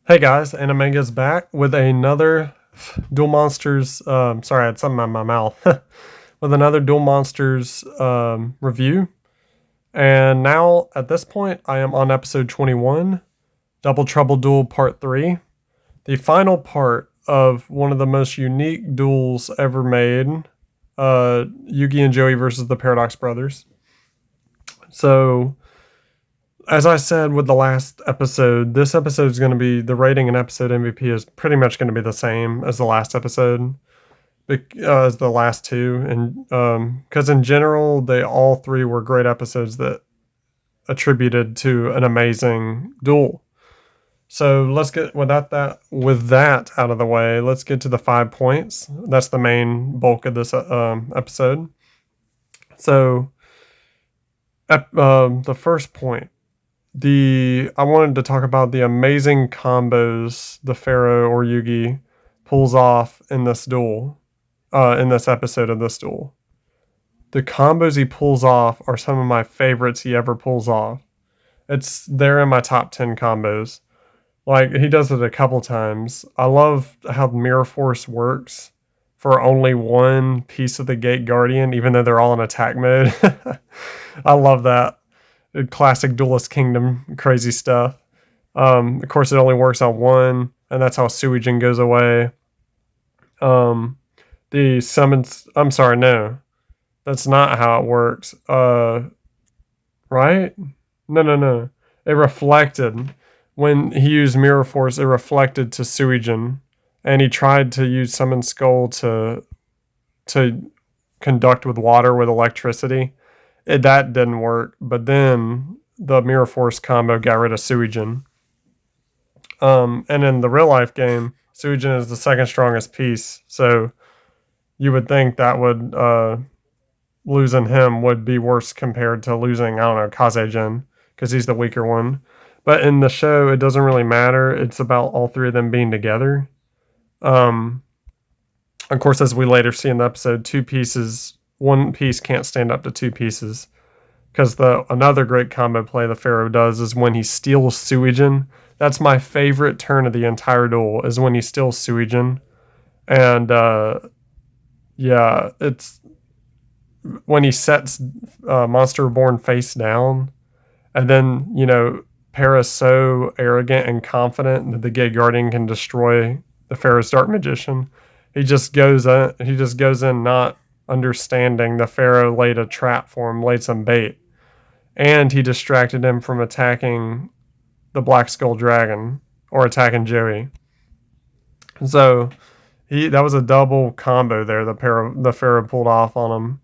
Hey guys, Animanga's back with another Duel Monsters. Sorry, I had something in my mouth. With another Duel Monsters review. And now, at this point, I am on episode 21, Double Trouble Duel Part 3. The final part of one of the most unique duels ever made, Yugi and Joey versus the Paradox Brothers. So, as I said with the last episode, this episode is going to be the rating and episode MVP is pretty much going to be the same as the last episode, as the last two, and because in general they all three were great episodes that attributed to an amazing duel. So let's get with that out of the way. Let's get to the 5 points. That's the main bulk of this episode. So, the first point. I wanted to talk about the amazing combos the Pharaoh or Yugi pulls off in this duel, in this episode of this duel. The combos he pulls off are some of my favorites he ever pulls off. They're in my top 10 combos. Like, he does it a couple times. I love how Mirror Force works for only one piece of the Gate Guardian, even though they're all in attack mode. I love that. Classic Duelist Kingdom crazy stuff. Of course, it only works on one, and that's how Suijin goes away. The summons. I'm sorry, no, that's not how it works. Right? No. It reflected when he used Mirror Force. It reflected to Suijin, and he tried to use Summon Skull to conduct with water with electricity. That didn't work, but then the Mirror Force combo got rid of Suijin. And in the real life game, Suijin is the second strongest piece, so you would think that would losing him would be worse compared to losing, I don't know, Kazejin, because he's the weaker one. But in the show, it doesn't really matter. It's about all three of them being together. Of course, as we later see in the episode, one piece can't stand up to two pieces. Because another great combo play the Pharaoh does is when he steals Suijin. That's my favorite turn of the entire duel, is when he steals Suijin. And it's when he sets Monster Reborn face down. And then, Para's so arrogant and confident that the Gate Guardian can destroy the Pharaoh's Dark Magician. He just goes in not understanding the Pharaoh laid a trap for him, laid some bait, and he distracted him from attacking the Black Skull Dragon or attacking Joey. So that was a double combo there. The Pharaoh pulled off on him.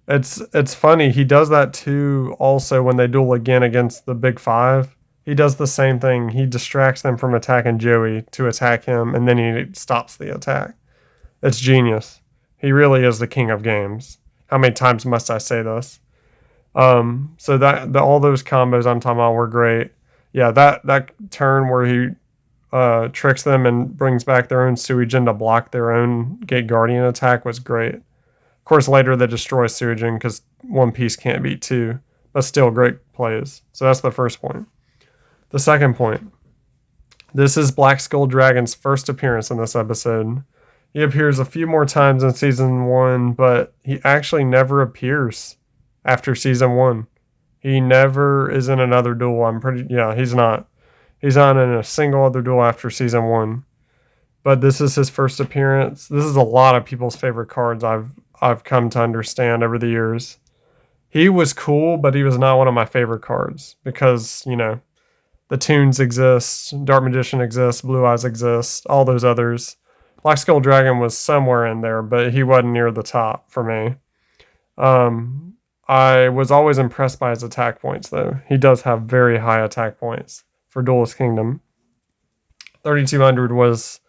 It's funny, he does that too. Also, when they duel again against the Big Five, he does the same thing. He distracts them from attacking Joey to attack him, and then he stops the attack. It's genius. He really is the king of games. How many times must I say this? So all those combos I'm talking about were great. Yeah, that turn where he tricks them and brings back their own Suijin to block their own Gate Guardian attack was great. Of course, later they destroy Suijin because one piece can't beat two, but still great plays. So that's the first point. The second point. This is Black Skull Dragon's first appearance in this episode. He appears a few more times in season 1, but he actually never appears after season 1. He never is in another duel. He's not. He's not in a single other duel after season 1. But this is his first appearance. This is a lot of people's favorite cards I've come to understand over the years. He was cool, but he was not one of my favorite cards because, the Toons exist, Dark Magician exists, Blue Eyes exists, all those others. Black Skull Dragon was somewhere in there, but he wasn't near the top for me. I was always impressed by his attack points, though. He does have very high attack points for Duelist Kingdom. 3,200 was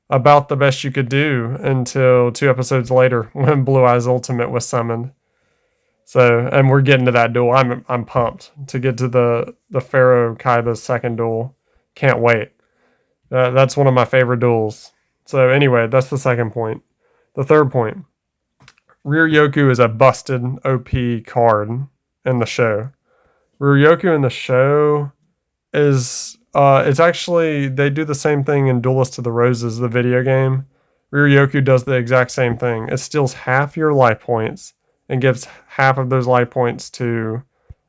about the best you could do until 2 episodes later when Blue Eyes Ultimate was summoned. So, and we're getting to that duel. I'm pumped to get to the Pharaoh Kaiba's second duel. Can't wait. That's one of my favorite duels. So anyway, that's the second point. The third point. Ryoryoku is a busted OP card in the show. Ryoryoku in the show is It's actually, they do the same thing in Duelist to the Roses, the video game. Ryoryoku does the exact same thing. It steals half your life points and gives half of those life points to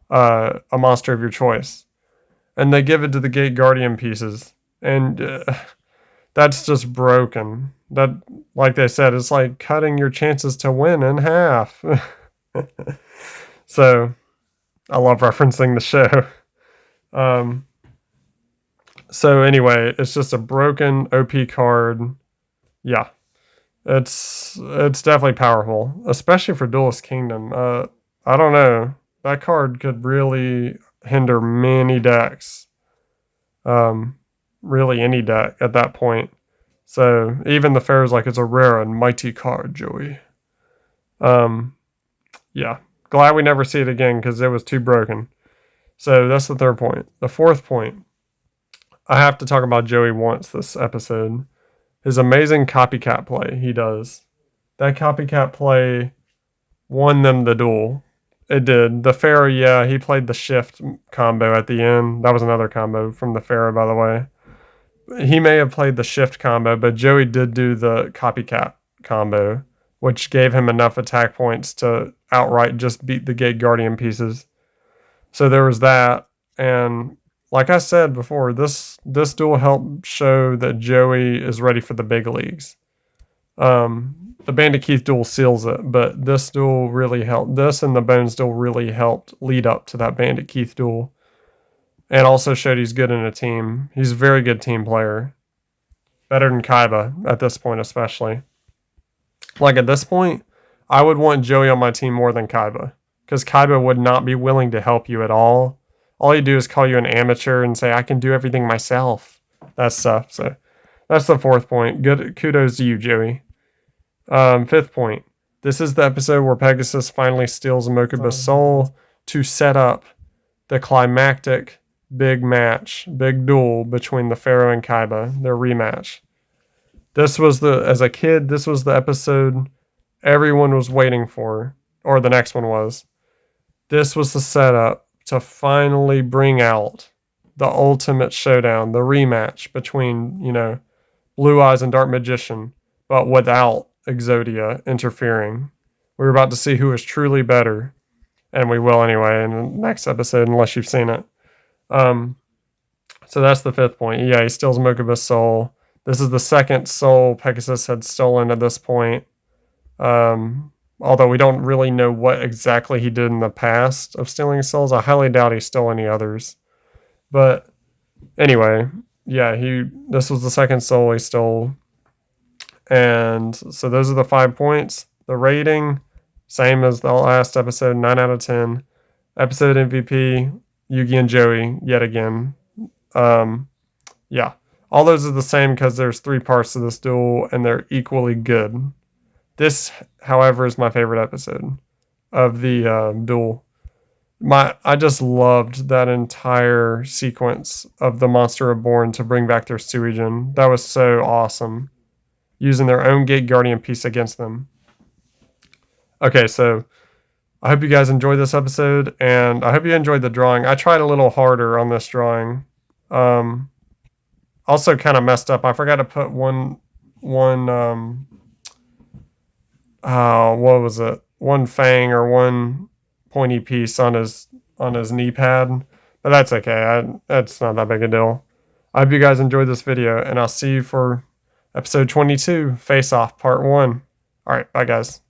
a monster of your choice. And they give it to the Gate Guardian pieces. And that's just broken. That, like they said, it's like cutting your chances to win in half. So, I love referencing the show. So anyway, it's just a broken OP card. Yeah, it's definitely powerful, especially for Duelist Kingdom. I don't know. That card could really hinder many decks. Really any deck at that point. So even the Pharaoh's like, it's a rare and mighty card, Joey. Yeah. Glad we never see it again because it was too broken. So that's the third point. The fourth point. I have to talk about Joey once this episode. His amazing copycat play he does. That copycat play won them the duel. It did. The Pharaoh, yeah, he played the shift combo at the end. That was another combo from the Pharaoh, by the way. He may have played the shift combo, but Joey did do the copycat combo, which gave him enough attack points to outright just beat the Gate Guardian pieces. So there was that. And like I said before, this duel helped show that Joey is ready for the big leagues. The Bandit Keith duel seals it, but this duel really helped. This and the Bones duel really helped lead up to that Bandit Keith duel, and also showed he's good in a team. He's a very good team player, better than Kaiba at this point, especially. Like at this point, I would want Joey on my team more than Kaiba, because Kaiba would not be willing to help you at all. All he'd do is call you an amateur and say, I can do everything myself. That stuff. So that's the fourth point. Good kudos to you, Joey. Fifth point. This is the episode where Pegasus finally steals Mokuba's soul to set up the climactic big match, big duel between the Pharaoh and Kaiba, their rematch. This was as a kid, this was the episode everyone was waiting for, or the next one was. This was the setup to finally bring out the ultimate showdown, the rematch between, Blue Eyes and Dark Magician, but without Exodia interfering. We're about to see who is truly better, and we will anyway in the next episode, unless you've seen it. So that's the fifth point. Yeah, he steals Mokuba's soul. This is the second soul Pegasus had stolen at this point. Although we don't really know what exactly he did in the past of stealing souls. I highly doubt he stole any others. But anyway, yeah, this was the second soul he stole. And so those are the 5 points. The rating, same as the last episode, 9 out of 10. Episode MVP, Yugi and Joey, yet again. Yeah, all those are the same because there's 3 parts to this duel, and they're equally good. This, however, is my favorite episode of the duel. I just loved that entire sequence of the Monster Reborn to bring back their Suijin. That was so awesome. Using their own Gate Guardian piece against them. Okay, so I hope you guys enjoyed this episode, and I hope you enjoyed the drawing. I tried a little harder on this drawing. Also kind of messed up. I forgot to put one what was it? One fang or one pointy piece on his knee pad. But that's okay. That's not that big a deal. I hope you guys enjoyed this video, and I'll see you for episode 22, Face Off Part 1. All right, bye guys.